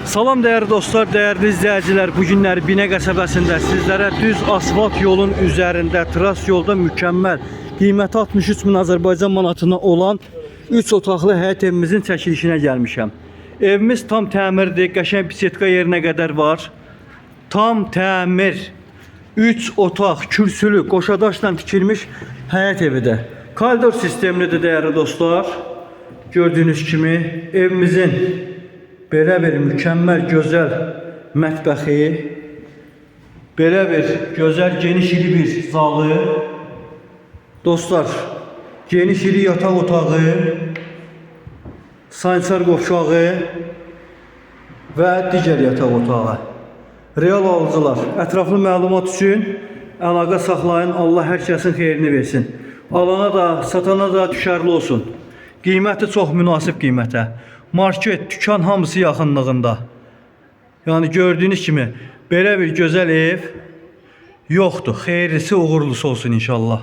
Salam değerli dostlar, değerli izleyiciler. Bu günler Binə qəsəbəsində sizlərə düz asfalt yolun üzərində, tras yolda mükəmməl, qiyməti 63 min Azərbaycan manatına olan 3 otaqlı həyət evimizin çəkilişinə gəlmişəm. Evimiz tam təmirdir, qəşəng bisetka yerinə qədər var. Tam təmir, 3 otaq, kürsülü, qoşadaşla tikilmiş həyət evidir. Koridor sistemlidir değerli dostlar. Gördüğünüz kimi evimizin belə bir mükəmməl, gözəl mətbəxi, belə bir gözəl, geniş iri bir zalı, dostlar, geniş iri yataq otağı, sanitar qovşağı və digər yataq otağı. Real alıcılar, ətraflı məlumat üçün əlaqə saxlayın. Allah hər kəsin xeyrini versin. Alana da, satana da düşərli olsun. Qiyməti çox münasib qiymətə. Market, dükkan hamısı yaxınlığında. Yani gördüğünüz kimi belə bir gözəl ev yoxdur. Xeyirlisi, uğurlusu olsun inşallah.